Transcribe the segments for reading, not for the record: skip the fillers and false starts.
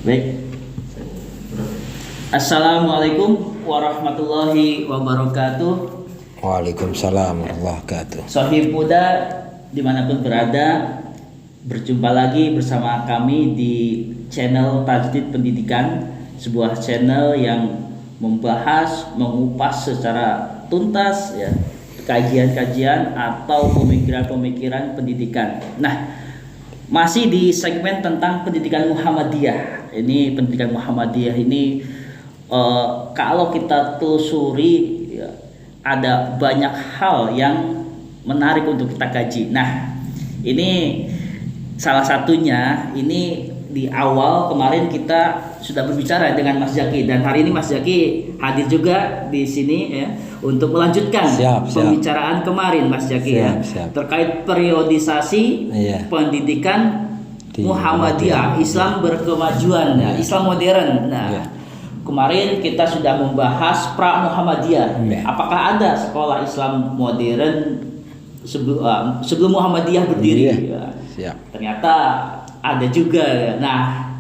Baik. Assalamualaikum warahmatullahi wabarakatuh. Waalaikumsalam warahmatullahi wabarakatuh. Sohib muda dimanapun berada, berjumpa lagi bersama kami di channel Tajdid Pendidikan, sebuah channel yang membahas, mengupas secara tuntas ya kajian-kajian atau pemikiran-pemikiran pendidikan. Nah, masih di segmen tentang pendidikan Muhammadiyah. Ini pendidikan Muhammadiyah ini kalau kita telusuri ya, ada banyak hal yang menarik untuk kita kaji. Nah, ini salah satunya. Ini di awal kemarin kita sudah berbicara dengan Mas Zaki, dan hari ini Mas Zaki hadir juga di sini ya untuk melanjutkan pembicaraan kemarin Mas Zaki terkait periodisasi pendidikan di Muhammadiyah, Islam berkemajuan ya, Islam modern. Nah, kemarin kita sudah membahas pra Muhammadiyah. Apakah ada sekolah Islam modern sebelum Muhammadiyah berdiri? Ternyata ada juga ya. Nah,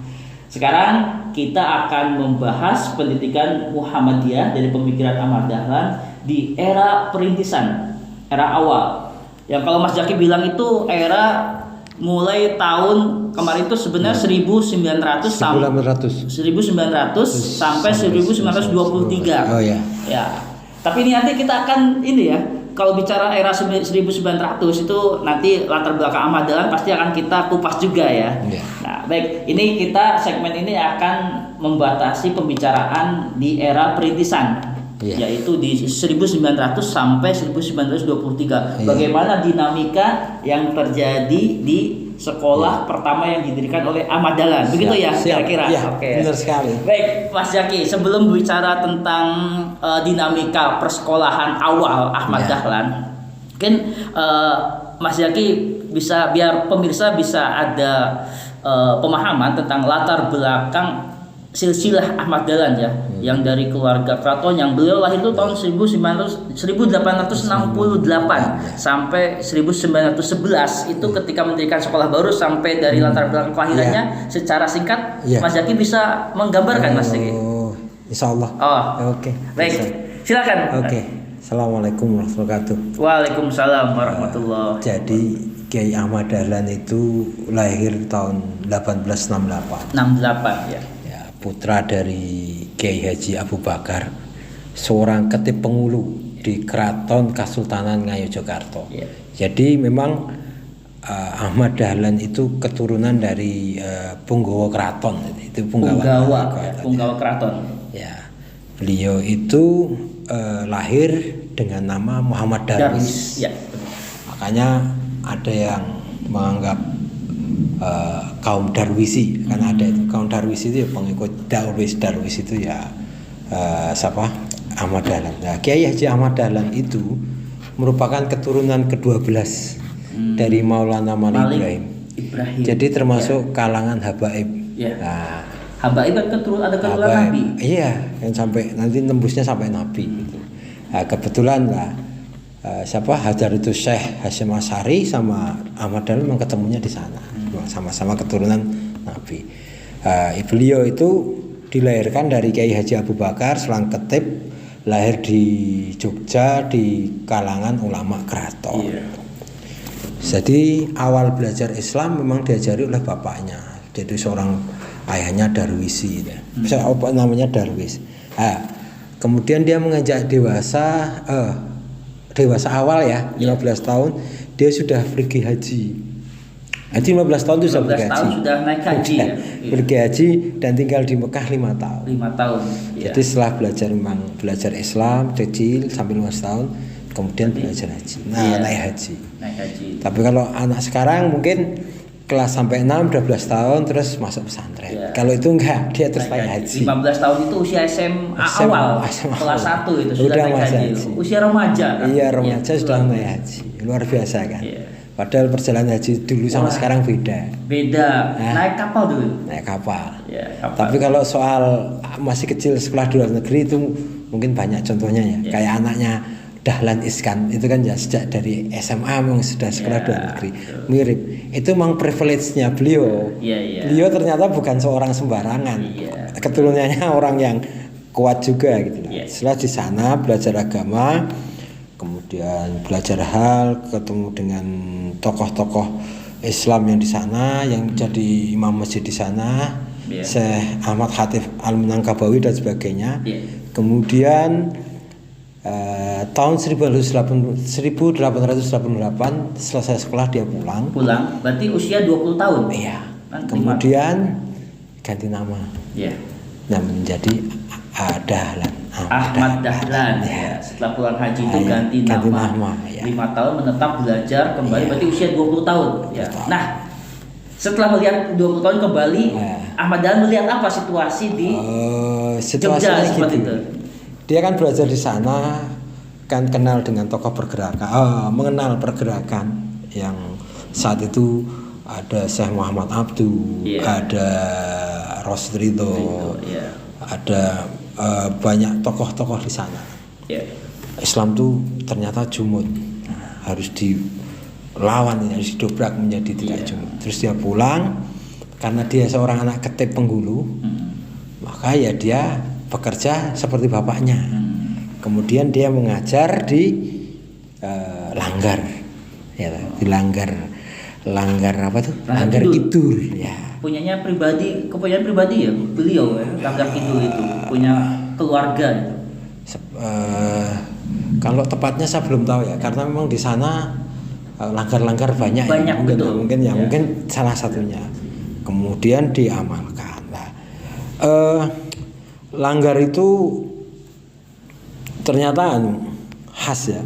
sekarang kita akan membahas pendidikan Muhammadiyah dari pemikiran Ahmad Dahlan di era perintisan, era awal. Yang kalau Mas Zaki bilang itu era mulai tahun kemarin itu sebenarnya 1900 sampai 1923. Oh ya. Ya. Tapi ini nanti kita akan ini ya. Kalau bicara era 1900 itu nanti latar belakang Ahmad Dahlan pasti akan kita kupas juga ya. Nah, baik, ini kita segmen ini akan membatasi pembicaraan di era perintisan, yaitu di 1900 sampai 1923. Bagaimana dinamika yang terjadi di sekolah pertama yang didirikan oleh Ahmad Dahlan, begitu ya kira-kira? Oke. Benar sekali. Baik, Mas Zaki, sebelum bicara tentang dinamika persekolahan awal Ahmad Dahlan, mungkin Mas Zaki bisa, biar pemirsa bisa ada pemahaman tentang latar belakang silsilah Ahmad Dahlan ya, yang dari keluarga keraton, yang beliau lahir itu tahun 1868 sampai 1911 itu ketika mendirikan sekolah baru. Sampai dari latar belakang kelahirannya secara singkat Mas Zaki bisa menggambarkan Mas Zaki? Insyaallah. Oke. Baik, silakan. Assalamualaikum warahmatullahi wabarakatuh. Waalaikumsalam warahmatullahi. Jadi Kiai Ahmad Dahlan itu lahir tahun 1868. 68 ya. Putra dari Kiai Haji Abu Bakar, seorang ketip pengulu di Keraton Kasultanan Ngayogyakarta. Jadi memang Ahmad Dahlan itu keturunan dari punggawa keraton, itu punggawa keraton. Ya, beliau itu lahir dengan nama Muhammad Darwis. Makanya ada yang menganggap kaum Darwisi, karena ada itu kaum Darwisi itu ya pengikut Darwis itu ya siapa? Ahmad Dahlan. Nah, Kiai Haji Ahmad Dahlan itu merupakan keturunan ke-12 dari Maulana Malik Ibrahim. Jadi termasuk kalangan habaib. Nah, habaib kan ada keturunan Nabi. Iya, yang sampai nanti tembusnya sampai Nabi gitu. Nah, kebetulan lah siapa Hajar itu Syekh Hasyim Asy'ari sama Ahmad Dahlan memang ketemunya di sana. Sama-sama keturunan Nabi. Beliau itu dilahirkan dari Kiai Haji Abu Bakar, seorang ketip, lahir di Jogja di kalangan ulama keraton. Jadi awal belajar Islam memang diajari oleh bapaknya. Jadi seorang ayahnya Darwisi, apa namanya Darwis. Kemudian dia menginjak dewasa awal ya, 15 tahun dia sudah pergi haji. Nanti 15 tahun itu sudah pergi haji. Sudah naik haji ya. Pergi haji dan tinggal di Mekah 5 tahun. 5 tahun. Jadi setelah belajar Islam kecil sampai 15 tahun, kemudian belajar haji. Naik haji. Tapi kalau anak sekarang mungkin kelas sampai 6 12 tahun terus masuk pesantren. Kalau itu enggak, dia terus naik haji. 15 tahun itu usia SMA awal, kelas 1 itu sudah naik haji. Usia remaja kan? Iya, remaja sudah naik haji. Luar biasa kan? Padahal perjalanan haji dulu sama sekarang beda. Naik kapal dulu. Naik kapal. Tapi kalau soal masih kecil sekolah di luar negeri itu mungkin banyak contohnya ya. Kayak anaknya Dahlan Iskan itu kan ya sejak dari SMA memang sudah sekolah luar negeri, mirip. Itu memang privilege-nya beliau. Beliau ternyata bukan seorang sembarangan, keturunannya orang yang kuat juga gitu. Setelah di sana belajar agama, kemudian belajar hal, ketemu dengan tokoh-tokoh Islam yang di sana, yang jadi imam masjid di sana, Syekh Ahmad Khatib Al-Minangkabawi dan sebagainya. Kemudian tahun 1888 selesai sekolah dia pulang, berarti usia 20 tahun. Iya. Kemudian ganti nama. Nah, menjadi Dahlan. Ahmad Dahlan. Setelah pulang haji itu ganti nama. 5 tahun menetap belajar kembali, berarti usia 20 tahun. Nah, setelah melihat 20 tahun kembali, Ahmad Dahlan melihat apa situasi di Jogja seperti itu? Dia kan belajar di sana, kan kenal dengan tokoh pergerakan, mengenal pergerakan yang saat itu ada Syekh Muhammad Abduh, ada Rasid Ridho, ada banyak tokoh-tokoh di sana. Islam tuh ternyata jumud, harus dilawan, harus didobrak menjadi tidak jumud. Terus dia pulang, karena dia seorang anak ketip penghulu, maka ya dia bekerja seperti bapaknya. Kemudian dia mengajar di Langgar, di Langgar apa tuh? Langgar Kidul. Punyanya kepunyaan pribadi ya beliau Langgar Kidul itu punya keluarga itu. Kalau tepatnya saya belum tahu ya, karena memang di sana langgar-langgar banyak mungkin salah satunya. Kemudian diamalkan. Langgar itu ternyata khas ya.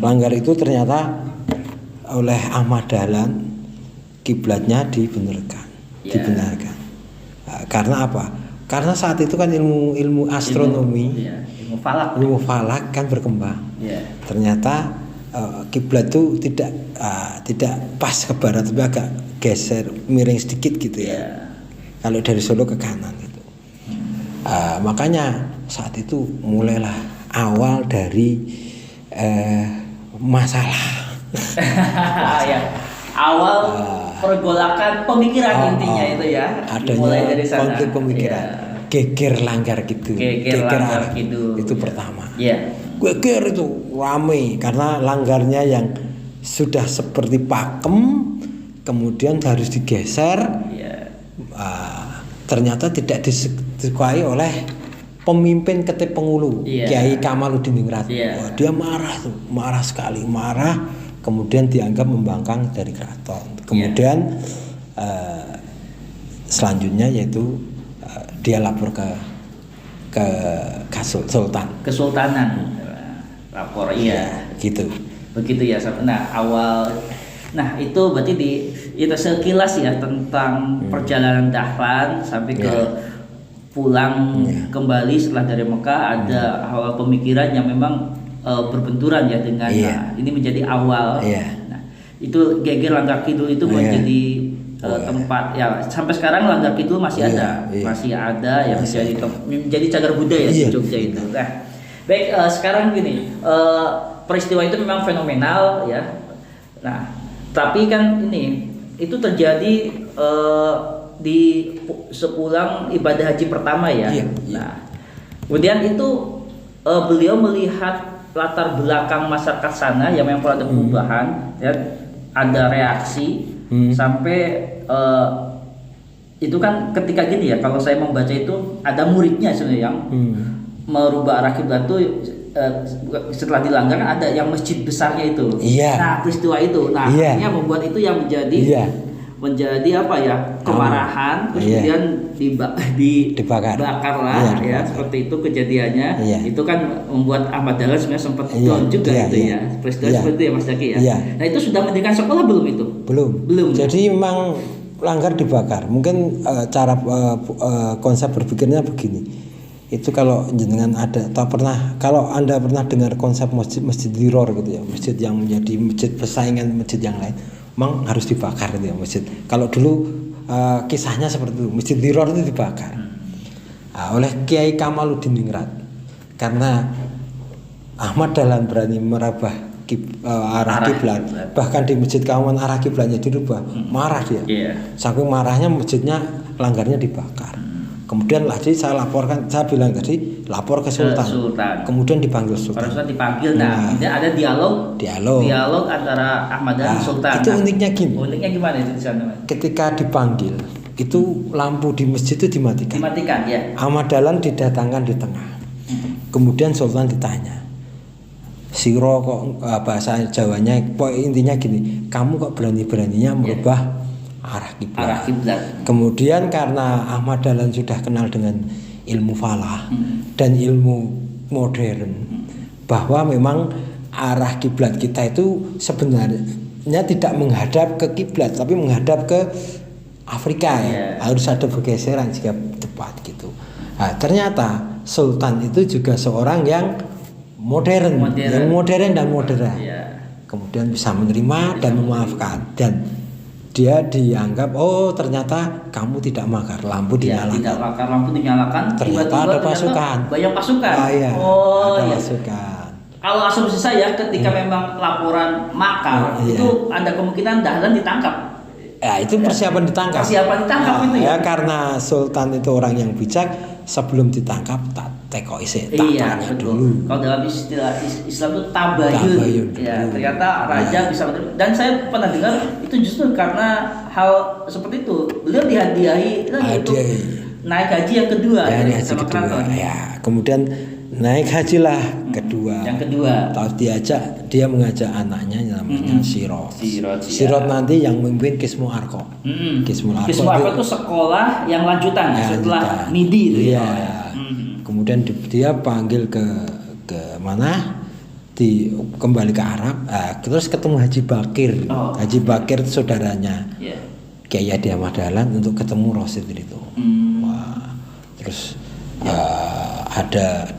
Langgar itu ternyata oleh Ahmad Dahlan kiblatnya dibenarkan. Karena apa? Karena saat itu kan ilmu astronomi, ilmu falak kan berkembang. Ternyata kiblat itu tidak pas ke barat, tapi agak geser miring sedikit gitu ya. Kalau dari Solo ke kanan gitu. Makanya saat itu mulailah awal dari masalah. Awal pergolakan pemikiran intinya itu ya. Adanya dari sana. Konflik pemikiran. Geger Langgar Kidul. Langgar Kidul. Itu pertama. Geger itu ramai karena langgarnya yang sudah seperti pakem, kemudian harus digeser. Ternyata tidak disukai oleh pemimpin ketip penghulu, Kiai Kamaluddin Ningrat. Dia marah sekali, kemudian dianggap membangkang dari keraton. Kemudian selanjutnya yaitu dia lapor ke Sultan. Kesultanan. Lapor gitu. Begitu ya. Nah itu berarti itu sekilas ya tentang perjalanan Dahlan sampai ke pulang kembali setelah dari Mekah. Ada awal pemikiran yang memang berbenturan ya dengan ini menjadi awal. Nah itu geger Langgar Kidul itu menjadi tempat ya sampai sekarang Langgar Kidul masih ada yang menjadi cagar budaya di Jogja itu. Nah baik, sekarang gini, peristiwa itu memang fenomenal ya. Nah tapi kan itu terjadi di sepulang ibadah haji pertama ya. Nah, kemudian itu beliau melihat latar belakang masyarakat sana yang memang ada perubahan, ya, ada reaksi sampai itu kan ketika gini ya. Kalau saya membaca itu ada muridnya sebenarnya yang merubah arah kiblat itu. Setelah dilanggar kan ada yang masjid besarnya itu. Nah peristiwa itu, akhirnya membuat itu yang menjadi apa ya, kemarahan, terus kemudian dibakar lah ya, seperti itu kejadiannya. Itu kan membuat Ahmad Dahlan sebenarnya sempat down juga gitu ya. Peristiwa seperti itu ya Mas Zaki ya. Nah itu sudah mendirikan sekolah belum itu? Belum. Jadi memang Langgar dibakar. Mungkin cara konsep berpikirnya begini. Itu kalau jenengan kalau Anda pernah dengar konsep masjid diror gitu ya, masjid yang menjadi masjid persaingan masjid yang lain, memang harus dibakar gitu ya masjid. Kalau dulu kisahnya seperti itu, masjid diror itu dibakar oleh Kiai Kamaluddin Ningrat karena Ahmad Dahlan berani merubah arah kiblat, bahkan di masjid Kauman arah kiblatnya dirubah, marah dia. Saking marahnya masjidnya langgarnya dibakar. Kemudian lagi saya laporkan, saya bilang tadi lapor ke Sultan. Kemudian dipanggil Sultan. Dipanggil. Nah, ada dialog antara Ahmad dan Sultan. Itu uniknya gini. Uniknya gimana itu di sana? Ketika dipanggil, itu lampu di masjid itu dimatikan. Ya. Ahmad Dahlan didatangkan di tengah. Kemudian Sultan ditanya, Siro kok bahasa Jawanya, intinya gini, kamu kok berani-beraninya merubah arah kiblat. Kemudian karena Ahmad Dahlan sudah kenal dengan ilmu falah dan ilmu modern, bahwa memang arah kiblat kita itu sebenarnya tidak menghadap ke kiblat, tapi menghadap ke Afrika ya. Harus ada pergeseran jika tepat gitu. Nah, ternyata Sultan itu juga seorang yang modern dan moderat. Kemudian bisa menerima dan memaafkan, dan dia dianggap ternyata kamu tidak makar, lampu dinyalakan. Ternyata ada pasukan. Banyak pasukan. Ada pasukan. Kalau asumsi saya ketika memang laporan makar itu ada kemungkinan Dahlan ditangkap. Ya itu persiapan ditangkap itu ya. Karena Sultan itu orang yang bijak, sebelum ditangkap tak tanya dulu. Kalau dalam istilah Islam itu tabayun. Ya, ternyata raja bisa menerima. Dan saya pernah dengar itu justru karena hal seperti itu beliau dihadiahi naik haji yang kedua sama keraton. Ya, kemudian naik hajilah kedua. Yang kedua. Dia mengajak anaknya namanya Sirot nanti yang memimpin Kismu Arko. Kismu Arko itu sekolah yang lanjutan setelah Midi itu ya. Kemudian dia panggil ke mana? Kembali ke Arab. Terus ketemu Haji Bakir. Haji Bakir itu saudaranya. Kiai Hadi Ahmad Dahlan untuk ketemu Rosid itu. Terus ada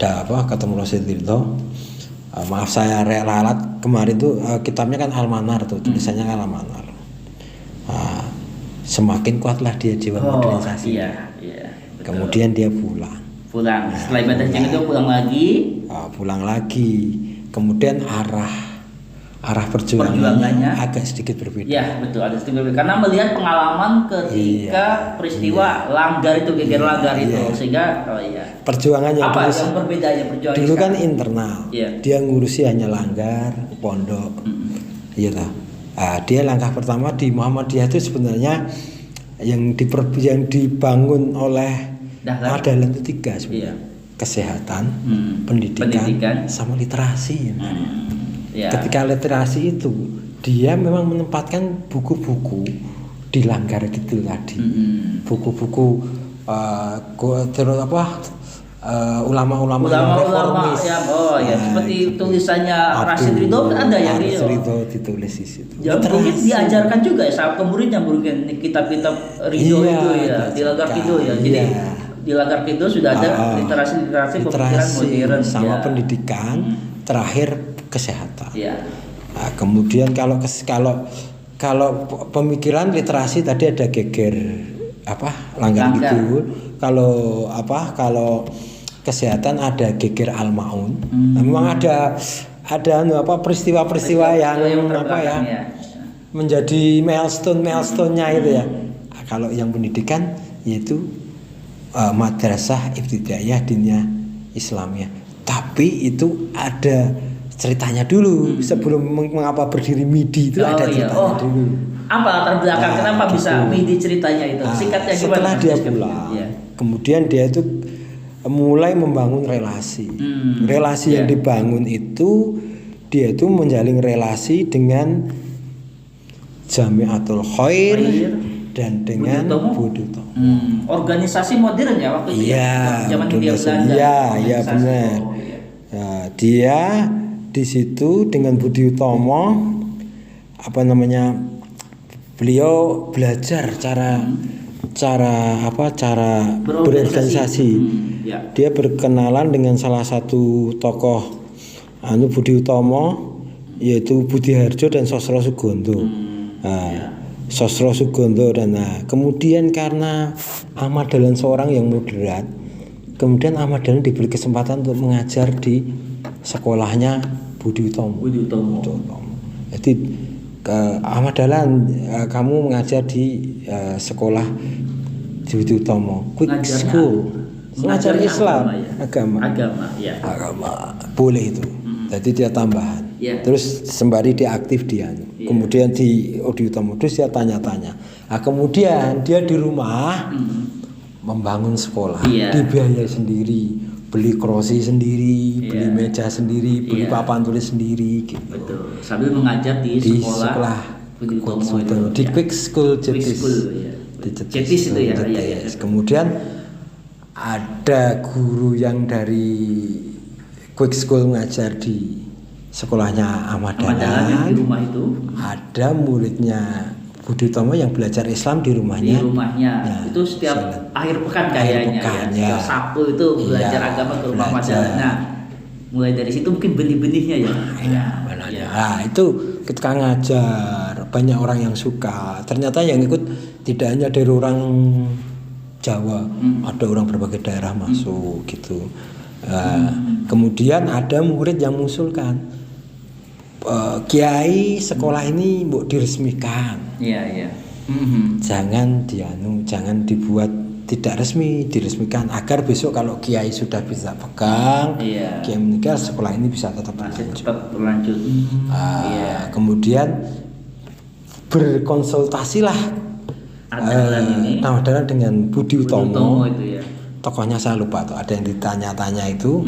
ketemu Rosid itu. Maaf saya ralat kemarin tuh kitabnya kan Al-Manar tuh, tulisannya kan Al-Manar. Semakin kuatlah dia jiwa modernisasi. Kemudian dia pulang. Setelah ibadah haji itu pulang lagi. Kemudian arah perjuangannya agak sedikit berbeda. Ya betul, ada sedikit berbeda karena melihat pengalaman ketika peristiwa langgar itu, geger langgar itu, sehingga perjuangannya yang berbedanya perjuangan dulu kan internal. Dia ngurusi hanya langgar, pondok. Dia langkah pertama di Muhammadiyah itu sebenarnya yang dibangun oleh Dahlan itu 3 sebenarnya. Kesehatan, pendidikan, sama literasi. Ketika literasi itu dia memang menempatkan buku-buku di langgar gitu tadi. Buku-buku ulama-ulama reformis. Seperti tulisannya Rasid Ridho ada yang Ridho ditulis di situ. Mungkin diajarkan juga ya saat muridnya mungkin kitab-kitab Ridho itu ya, di langgar itu ya. Jadi di langgar itu sudah ada literasi pemikiran modern sama pendidikan, terakhir kesehatan. Kemudian kalau pemikiran literasi tadi ada geger langgar itu. Kalau kesehatan ada geger Al-Maun. Memang ada peristiwa-peristiwa yang menjadi milestone-nya itu ya. Kalau yang pendidikan yaitu Madrasah Ibtidaiyah Diniyah Islamiyah. Tapi itu ada ceritanya dulu sebelum mengapa berdiri MIDI itu ada ceritanya dulu. Apa latar belakang kenapa bisa MIDI ceritanya itu? Singkatnya gimana? Setelah dia pulang, kemudian dia itu mulai membangun relasi. Relasi yang dibangun itu dia itu menjalin relasi dengan Jamiatul Khair dan dengan Budutomo. Organisasi modern ya waktu itu zaman dia Belanda. Iya benar. Dia di situ dengan Budi Utomo beliau belajar cara berorganisasi. Dia berkenalan dengan salah satu tokoh Budi Utomo yaitu Budi Harjo dan Sosro Sugondo. Sosro Sugondo kemudian karena Ahmad Dahlan seorang yang moderat, kemudian Ahmad Dahlan diberi kesempatan untuk mengajar di sekolahnya Budi Utomo. Budi Utomo. Jadi Ahmad Dahlan, kamu mengajar di sekolah Budi Utomo, Quick School, mengajar Islam, agama, ya. Agama boleh itu. Jadi dia tambahan. Ya. Terus sembari dia aktif dia. Ya. Kemudian di Budi Utomo terus dia tanya-tanya. Nah, kemudian dia di rumah membangun sekolah, dibiayai sendiri, beli krosi sendiri, beli meja sendiri, beli papan tulis sendiri gitu. Betul. Sambil mengajar di sekolah Budi Utomo itu, di Quick School Jetis. Di Jetis itu ya. Kemudian ada guru yang dari Quick School mengajar di sekolahnya Ahmad Dahlan di rumah itu. Ada muridnya Budi Utomo yang belajar Islam di rumahnya. Ya, itu setiap akhir pekan kayaknya ya. Sabtu itu belajar agama ke rumah Ahmad Dahlan. Nah, mulai dari situ mungkin benih-benihnya ya. Nah, itu ketika ngajar banyak orang yang suka. Ternyata yang ikut tidak hanya dari orang Jawa, ada orang berbagai daerah masuk gitu. Kemudian ada murid yang mengusulkan, Kiai sekolah ini mau diresmikan. Iya. Jangan dibuat tidak resmi, diresmikan agar besok kalau Kiai sudah bisa pegang, Kiai meninggal, sekolah ini bisa tetap berlanjut. Kemudian berkonsultasilah Ahmad Dahlan dengan Budi Utomo itu ya. Tokohnya saya lupa tuh, ada yang ditanya-tanya itu.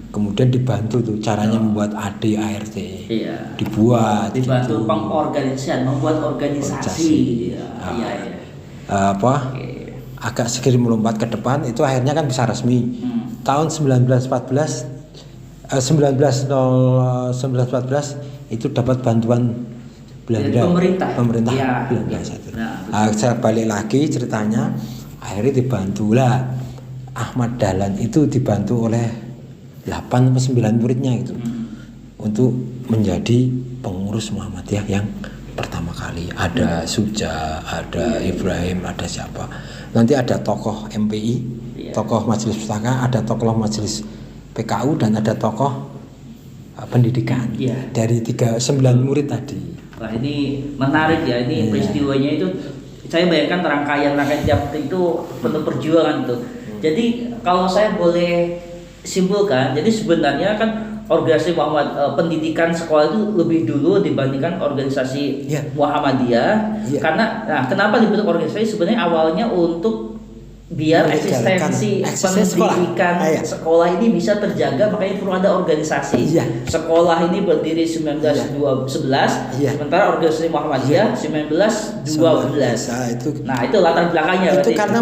Kemudian dibantu tuh caranya membuat ADART. Dibantu gitu. Pengorganisasian, membuat organisasi. Agak sedikit melompat ke depan, itu akhirnya kan bisa resmi. Tahun 1914 itu dapat bantuan Belanda, pemerintah Belanda satu. Saya balik lagi ceritanya, akhirnya dibantulah Ahmad Dahlan itu dibantu oleh 8 atau 9 muridnya itu untuk menjadi pengurus Muhammadiyah yang pertama kali. Ada Suja, ada Ibrahim, ada siapa. Nanti ada tokoh MPI, tokoh Majelis Pustaka, ada tokoh Majelis PKU, dan ada tokoh pendidikan. Dari 9 murid tadi. Wah, ini menarik ya, ini peristiwanya itu saya bayangkan rangkaian tiap itu penuh perjuangan itu. Jadi kalau saya boleh simpulkan, jadi sebenarnya kan organisasi pendidikan sekolah itu lebih dulu dibandingkan organisasi Muhammadiyah. Karena kenapa dibentuk organisasi? Sebenarnya awalnya untuk biar eksistensi pendidikan sekolah ini bisa terjaga, makanya perlu ada organisasi. Sekolah ini berdiri 1911, sementara organisasi Muhammadiyah 1912. Nah, itu latar belakangnya. Itu karena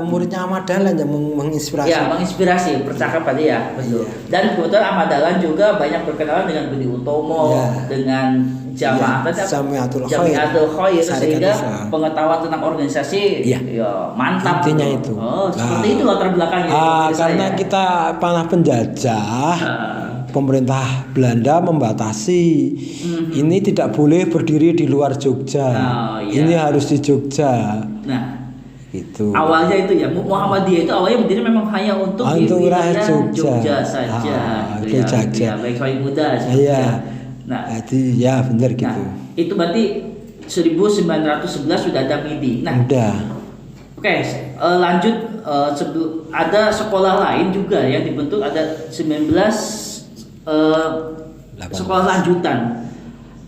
muridnya Ahmad Dahlan yang menginspirasi. Menginspirasi percakapan betul. Dan kebetulan Ahmad Dahlan juga banyak berkenalan dengan Budi Utomo, dengan Jamiatul Khair, sehingga pengetahuan tentang organisasi mantap. Intinya itu. Seperti itu latar belakangnya. Karena kita panah penjajah, pemerintah Belanda membatasi. Ini tidak boleh berdiri di luar Jogja. Ini harus di Jogja. Nah, itu. Awalnya itu ya, Muhammadiyah itu awalnya berdiri memang hanya untuk di wilayah Jogja saja. Baik Sohib Muda. Nah, jadi benar gitu. Nah, itu berarti 1911 sudah ada MIDI. Nah, lanjut, ada sekolah lain juga yang dibentuk, ada 19 sekolah lanjutan.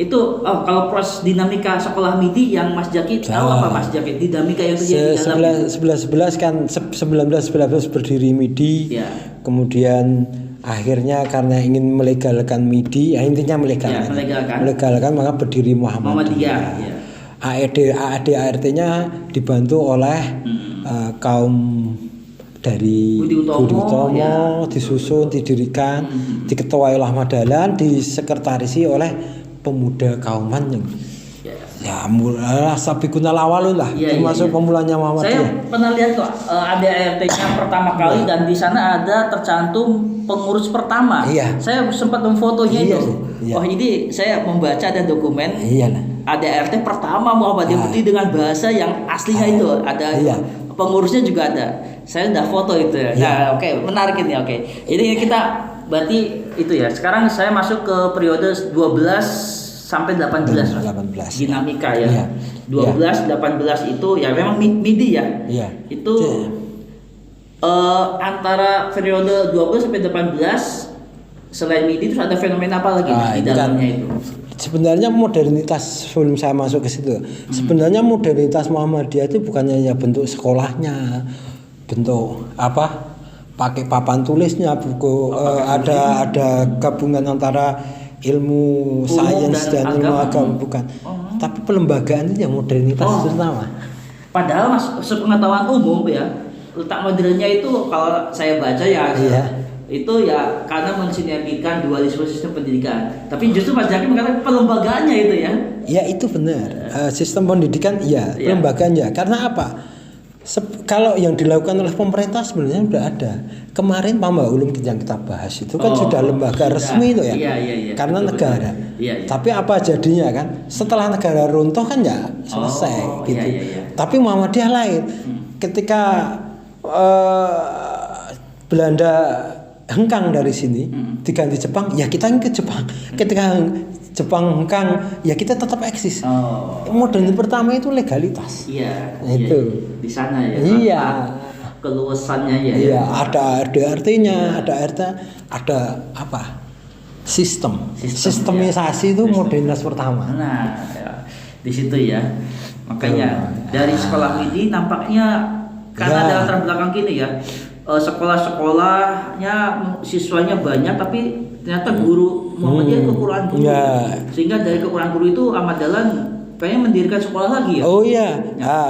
Itu kalau proses dinamika sekolah MIDI yang Mas Jaki tahu apa, Mas Jaki? Dinamika yang terjadi dalam 1911 kan 1911 berdiri MIDI. Kemudian akhirnya karena ingin melegalkan MIDI, intinya melegalkan maka berdiri Muhammadiyah. ART-nya dibantu oleh kaum dari Budi Utomo, disusun, didirikan, diketuai oleh Ahmad Dahlan, disekretarisi oleh pemuda kauman yang sabiqunal awalun lah, termasuk pemulanya Muhammadiyah. Saya pernah lihat kok ada ART-nya pertama kali, dan di sana ada tercantum pengurus pertama. Saya sempat memfotonya itu. Ini saya membaca ada dokumen. Ada ART pertama Muhammadiyah Putih dengan bahasa yang aslinya itu. Ada pengurusnya juga ada. Saya udah foto itu ya. Nah, menarik ini. Ini kita berarti itu ya. Sekarang saya masuk ke periode 12 sampai 18. 18. Dinamika ya. Iya. 12 18 itu ya memang MIDI ya. Iya. Itu antara periode 12 sampai 18 selain MIDI itu ada fenomena apa lagi di dalamnya itu? Sebenarnya modernitas sebelum saya masuk ke situ, sebenarnya modernitas Muhammadiyah itu bukannya ya bentuk sekolahnya, bentuk apa? Pakai papan tulisnya, buku ada gabungan antara ilmu sains dan ilmu agama bukan. Tapi pelembagaan itu yang modernitas itu nama. Padahal sepengetahuan umum ya, letak modernnya itu kalau saya baca ya. Itu ya karena mensinergikan dualisme sistem pendidikan. Tapi justru Mas Zaki mengatakan pelembagaannya itu ya. Ya itu benar. Sistem pendidikan pelembagaannya. Karena apa? Kalau yang dilakukan oleh pemerintah sebenarnya sudah ada. Kemarin Pamba Ulum yang kita bahas itu kan sudah lembaga resmi itu ya. Karena betul, negara. Tapi apa jadinya kan? Setelah negara runtuh kan ya selesai gitu. Tapi Muhammadiyah lain. Ketika Belanda hengkang dari sini, diganti Jepang, ya kita ke Jepang. Ketika Jepang hengkang, ya kita tetap eksis. Modern pertama itu legalitas. Itu di sana ya. Iya. Keluasannya ya. Iya, ada artinya, ada apa? Sistemisasi itu modernitas pertama. Nah, ya, di situ ya. Makanya dari sekolah MIDI nampaknya karena ada latar belakang gini ya. Sekolah-sekolahnya siswanya banyak tapi ternyata guru Muhammadiyah kekurangan guru. Sehingga dari kekurangan guru itu Ahmad Dahlan pengen mendirikan sekolah lagi ya. Oh iya.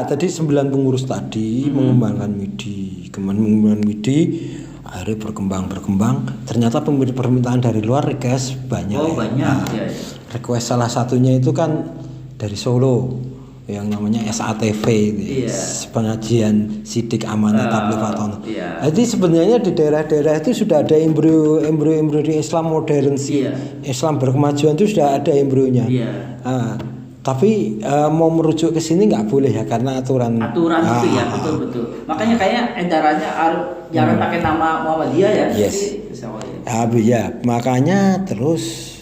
Tadi 9 pengurus tadi mengembangkan MIDI. Mengembangkan MIDI akhirnya berkembang. Ternyata permintaan dari luar request banyak. Banyak. Request salah satunya itu kan dari Solo. Yang namanya SATV pengajian sidik amanah tabligh fatono. Jadi sebenarnya di daerah-daerah itu sudah ada embrio di Islam modern Islam berkemajuan itu sudah ada embrionya. Tapi mau merujuk ke sini nggak boleh ya karena aturan itu ya betul. Makanya kayak edarannya jangan pakai nama Muhammadiyah ya. Ya makanya terus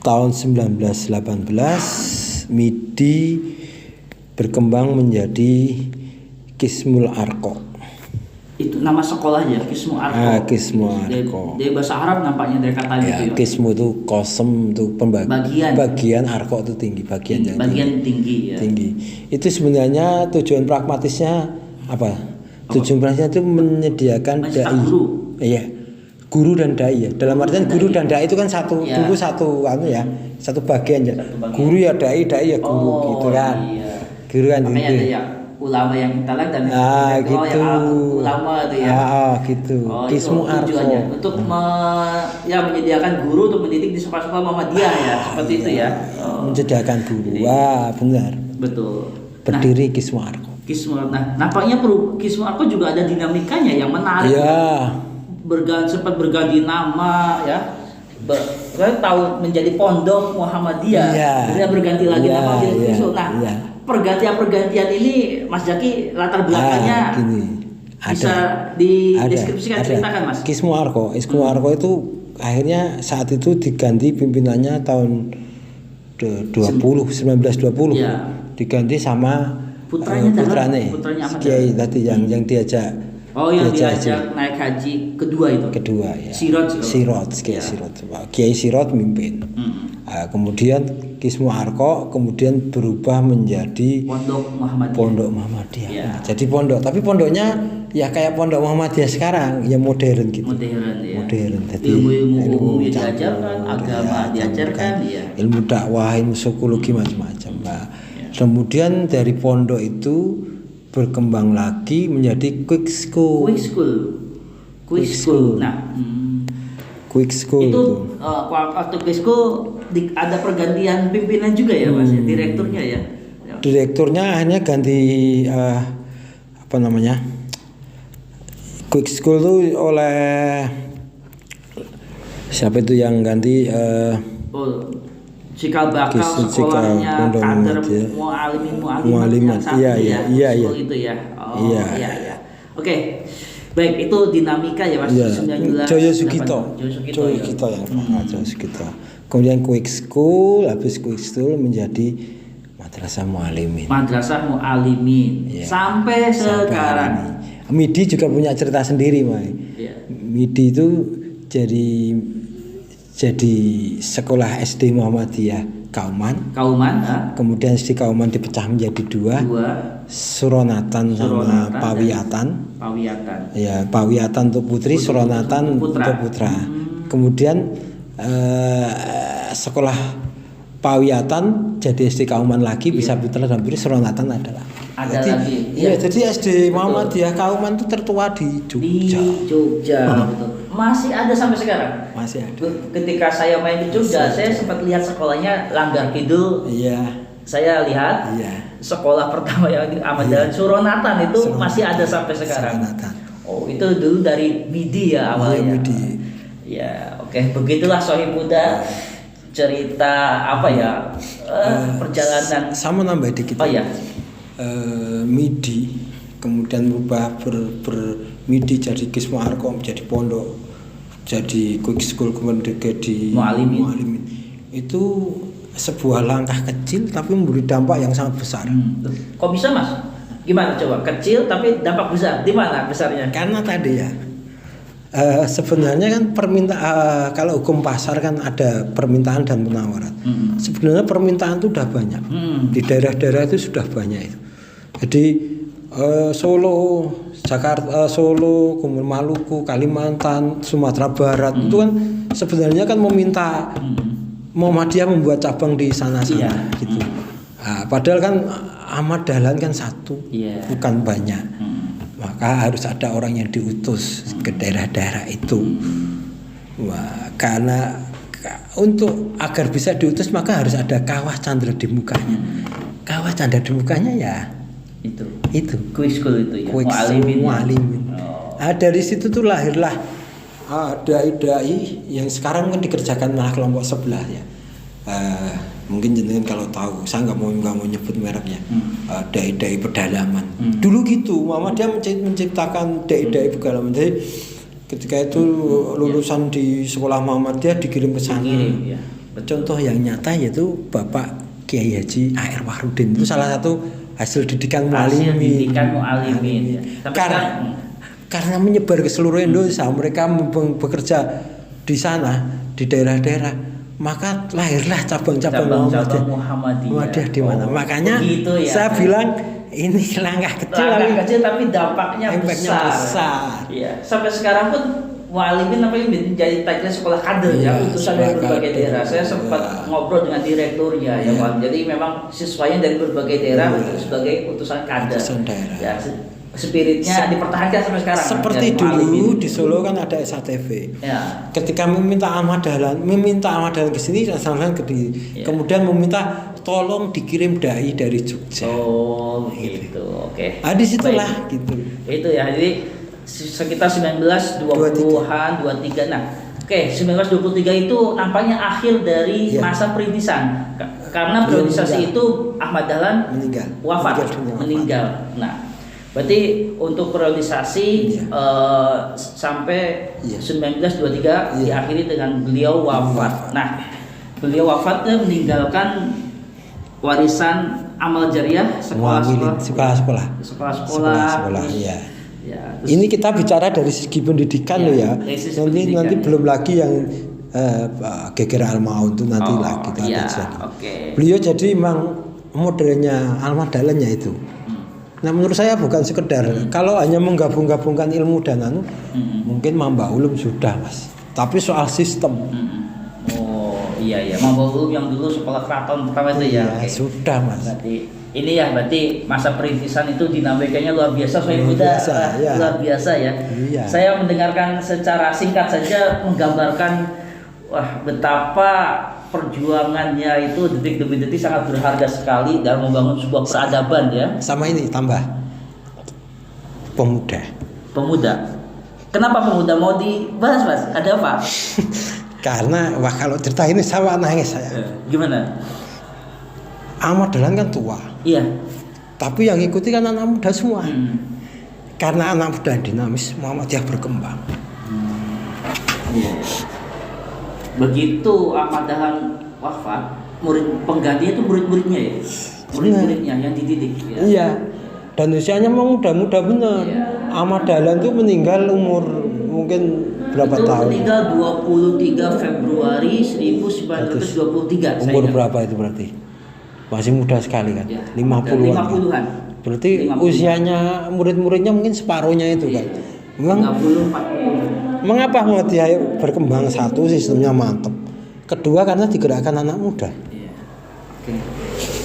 tahun 1918 MIDI berkembang menjadi Qismul Arqa. Itu nama sekolahnya Qismul Arqa. Qismul Arqa. Dari bahasa Arab nampaknya dari katanya itu ya. Qismu itu kosem itu bagian Arqa itu tinggi, bagian tinggi ya. Tinggi. Itu sebenarnya tujuan pragmatisnya apa? Tujuan pragmatisnya itu menyediakan dai. Iya. Guru dan dai ya. Dalam artian guru dan dai itu kan satu guru satu satu bagian ya. Guru ya dai ya guru gitu kan. Guru kan makanya gitu. Ada ya ulama yang kita dan gitu. Ulama itu ya. Gitu. Qismu Arqa. Untuk menyediakan guru untuk mendidik di sekolah-sekolah Muhammadiyah ya. Seperti itu ya. Menyediakan guru. Benar. Betul. Berdiri Qismu Arqa. Nah, nampaknya Qismu Arqa juga ada dinamikanya yang menarik. Sempat berganti nama ya. Saya tahu menjadi Pondok Muhammadiyah. Kemudian berganti lagi nama menjadi Qismu. Pergantian ini Mas Zaki latar belakangnya bisa dideskripsikan, ceritakan Mas. Qismu Arqa itu akhirnya saat itu diganti pimpinannya tahun 1920 diganti sama putranya Kiai tadi yang diajak naik haji kedua ya. Kiai Sirot mimpin. Kemudian Qismu Arqa kemudian berubah menjadi Pondok Muhammadiyah. Jadi pondok, tapi pondoknya ya kayak Pondok Muhammadiyah sekarang, ya modern gitu. Modern. Jadi ilmu diajarkan, agama diajarkan, ilmu dakwah, ilmu psikologi macam-macam. Kemudian dari pondok itu berkembang lagi menjadi quick school. Nah, quick school itu waktu quick school ada pergantian pimpinan juga ya Mas, direkturnya ya. Direkturnya akhirnya ganti quick school itu oleh siapa itu yang ganti? Cikal bakal sekolahnya kader mualimat iya itu ya. Oke. Baik, itu dinamika ya Mas. Iya. 19 Joyo Sugito. Joyo Sugito ya. Yang pertama, Joyo Sugito. Kemudian quick school, habis quick school menjadi Madrasah Mualimin. Madrasah Mualimin. Iya. Sampai sekarang. Ini. MIDI juga punya cerita sendiri, Mai. Iya. MIDI itu jadi sekolah SD Muhammadiyah Kauman. Kemudian SD Kauman dipecah menjadi dua. Suronatan sama Pawiatan. Ya, Pawiatan untuk putri, Suronatan untuk putra. Kemudian sekolah Pawiatan jadi SD Kauman lagi, bisa putra dan putri, Suronatan adalah. Jadi SD Muhammadiyah Kauman itu tertua di Jogja. Betul. Masih ada sampai sekarang. Masih ada. Ketika saya main di Jogja, saya sempat lihat sekolahnya Langgar Kidul. Iya. Saya lihat sekolah pertama yang di Ahmad Dahlan Suronatan itu masih ada sampai sekarang. Suronatan. Oh, itu dulu dari MIDI ya awalnya. MIDI. Ya, oke. Begitulah Sohib Muda cerita apa ya perjalanan. Sama nambah dikit. Oh ya. MIDI kemudian berubah MIDI jadi Kismu Arkom, jadi pondok, jadi quick school, kemudian di Mualimin. Itu sebuah langkah kecil tapi memberi dampak yang sangat besar. Kok bisa Mas? Gimana coba? Kecil tapi dampak besar. Di mana besarnya? Karena tadi ya sebenarnya kan kalau hukum pasar kan ada permintaan dan penawaran. Sebenarnya permintaan itu sudah banyak. Di daerah-daerah itu sudah banyak itu. Jadi Solo, Jakarta, Solo, kemudian Maluku, Kalimantan, Sumatera Barat itu kan sebenarnya kan meminta Muhammadiyah membuat cabang di sana-sana gitu. Padahal kan Ahmad Dahlan kan satu, bukan banyak. Maka harus ada orang yang diutus ke daerah-daerah itu. Karena untuk agar bisa diutus maka harus ada kawah candra di mukanya. Kawah candra di mukanya ya itu quick school itu ya. Mualimin. Dari situ tuh lahirlah dai-dai yang sekarang kan dikerjakan malah kelompok sebelah ya. Mungkin jenengan kalau tahu, saya nggak mau nyebut mereknya. Dai-dai pedalaman. Dulu gitu, Muhammadiyah menciptakan dai-dai pedalaman. Jadi ketika itu lulusan di sekolah Muhammadiyah dikirim ke sana. Contoh yang nyata yaitu Bapak Kiai Haji A.R. Wahrudin itu salah satu hasil didikan Mualimin. Karena menyebar ke seluruh Indonesia, mereka bekerja di sana di daerah-daerah, maka lahirlah cabang-cabang Muhammadiyah di mana. Makanya saya bilang ini langkah kecil tapi dampaknya besar. Iya. Sampai sekarang pun Mualimin menjadi title sekolah kader utusan dari berbagai daerah. Saya sempat ngobrol dengan direkturnya jadi memang siswanya dari berbagai daerah sebagai utusan kader. Ya, spiritnya dipertahankan sampai sekarang. Seperti dulu di Solo kan ada SATV. Ketika meminta Ahmad Dahlan ke sini, kemudian meminta tolong dikirim dai dari Jogja. Oh, gitu. Oke. Disitulah gitu. Itu ya. Jadi sekitar 1920-an, 23. Nah, 1923 itu nampaknya akhir dari masa perintisan. Karena periodisasi itu Ahmad Dahlan meninggal. Nah, berarti untuk periodisasi sampai 1923 diakhiri dengan beliau wafat. Nah, beliau wafatnya meninggalkan warisan amal jariah sekolah-sekolah. Ini kita bicara dari segi pendidikan loh ya. Nanti belum lagi yang geger al-maun itu nanti lagi kita Beliau jadi memang modelnya Ahmad Dahlan itu. Nah menurut saya bukan sekedar kalau hanya menggabung-gabungkan ilmu dan mungkin Mamba Ulum sudah Mas. Tapi soal sistem. Mamba Ulum yang dulu sekolah keraton pertama itu sudah Mas. Ini berarti masa perintisan itu dinamikanya luar biasa, luar biasa ya. Saya mendengarkan secara singkat saja menggambarkan betapa perjuangannya itu detik demi detik sangat berharga sekali dalam membangun sebuah peradaban ya. Sama ini tambah pemuda. Kenapa pemuda mau dibahas Mas? Ada apa? Karena kalau cerita ini sama nangis saya. Gimana? Ahmad Dahlan kan tua. Iya. Tapi yang ikuti kan anak muda semua. karena anak muda dinamis, Muhammadiyah berkembang. Iya. Begitu Ahmad Dahlan wafat, murid penggantinya itu murid-muridnya ya, murid-muridnya yang dididik. Ya. Iya. Dan usianya memang muda-muda benar. Iya. Ahmad Dahlan itu meninggal umur mungkin berapa itu tahun? meninggal 23 Februari 1923. Umur berapa itu berarti? Masih muda sekali kan? Ya, 50-an. 50-an. Berarti 50. usianya murid-muridnya mungkin separuhnya itu kan? Memang 50-40. mengapa Muhammadiyah berkembang? Satu, sistemnya mantap. Kedua, karena digerakkan anak muda. Iya. Oke.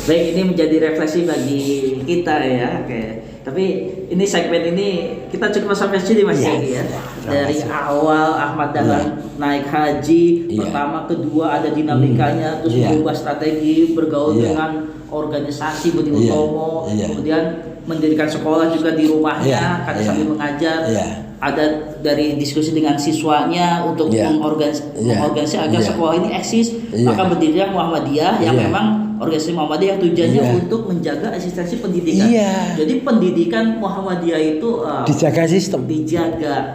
Baik, ini menjadi refleksi bagi kita ya. Oke. Tapi ini segmen ini kita cukup sampai sini Mas Yaki ya. Dari awal Ahmad Dahlan naik haji, pertama, kedua ada dinamikanya, terus berubah strategi, bergaul dengan organisasi Budi Utomo, kemudian mendirikan sekolah juga di rumahnya, sambil mengajar. Ada dari diskusi dengan siswanya untuk mengorganisasi agar sekolah ini eksis, maka berdirilah Muhammadiyah yang memang organisasi Muhammadiyah yang tujuannya untuk menjaga eksistensi pendidikan. Jadi pendidikan Muhammadiyah itu dijaga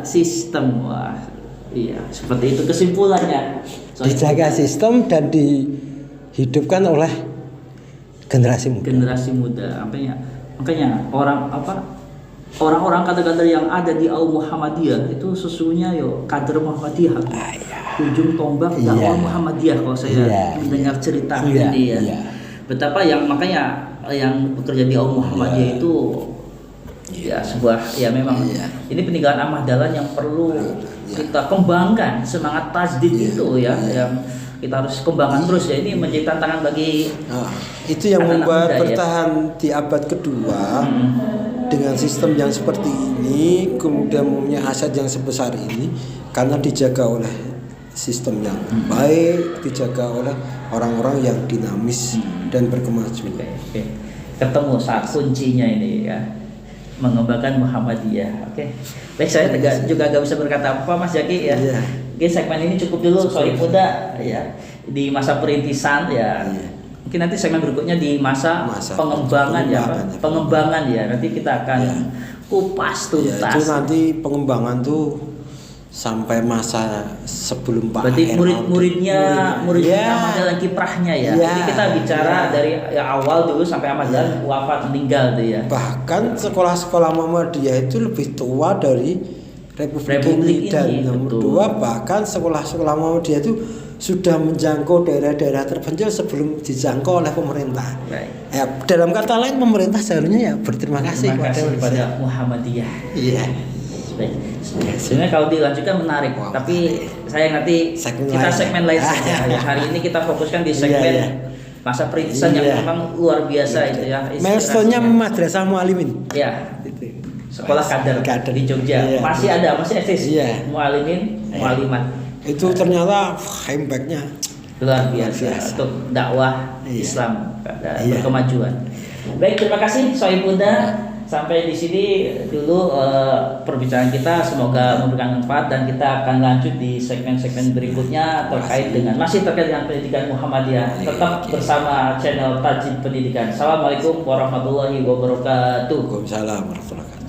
sistem. Wah, iya, seperti itu kesimpulannya. Dijaga sistem dan dihidupkan oleh generasi muda. Makanya orang-orang kader-kader yang ada di Muhammadiyah itu sesungguhnya kader Muhammadiyah. Ujung tombak dakwah Muhammadiyah kalau saya mendengar cerita ini ya. Betapa makanya yang bekerja di Muhammadiyah itu sebuah memang ini peninggalan Ahmad Dahlan yang perlu kita kembangkan, semangat tajdid itu yang kita harus kembangkan terus ya. Ini menjadi tantangan bagi itu yang membuat bertahan di abad kedua dengan sistem yang seperti ini, kemudian mempunyai aset yang sebesar ini karena dijaga oleh sistem yang baik, dijaga oleh orang-orang yang dinamis dan berkemajuan. Oke. Ketemu saat kuncinya ini ya, mengembangkan Muhammadiyah. Oke. Baik, saya juga gak bisa berkata apa Mas Yaki ya. Oke, segmen ini cukup dulu Sohib Muda ya, di masa perintisan ya. Mungkin nanti segmen berikutnya di masa pengembangan ya. Nanti kita akan kupas tuntas. Itu nanti pengembangan tuh sampai masa sebelum Pak. Berarti murid-muridnya Ahmad Dahlan kiprahnya ya. Jadi kita bicara dari awal dulu sampai Ahmad Dahlan wafat meninggal tuh ya. Bahkan sekolah-sekolah Muhammadiyah itu lebih tua dari Republik ini. Dan nomor dua, bahkan sekolah-sekolah Muhammadiyah itu sudah menjangkau daerah-daerah terpencil sebelum dijangkau oleh pemerintah. Ya, dalam kata lain pemerintah seharusnya berterima kasih kepada Muhammadiyah. Iya. Sebenarnya kalau dilanjutkan menarik, tapi saya nanti segmen lain saja. Hari ini kita fokuskan di segmen masa perintisan yang memang luar biasa itu ya. Milestone-nya Madrasah Mualimin. Ya. Sekolah kader di Jogja. Masih eksis. Mualimin, mualimat. Itu ternyata impactnya luar biasa untuk dakwah Islam berkemajuan. Baik, terima kasih Sohib Bunda. Sampai di sini dulu perbincangan kita, semoga memberikan manfaat dan kita akan lanjut di segmen-segmen berikutnya terkait dengan pendidikan Muhammadiyah. Tetap bersama channel Tajdid Pendidikan. Assalamualaikum warahmatullahi wabarakatuh. Waalaikumsalam warahmatullahi wabarakatuh.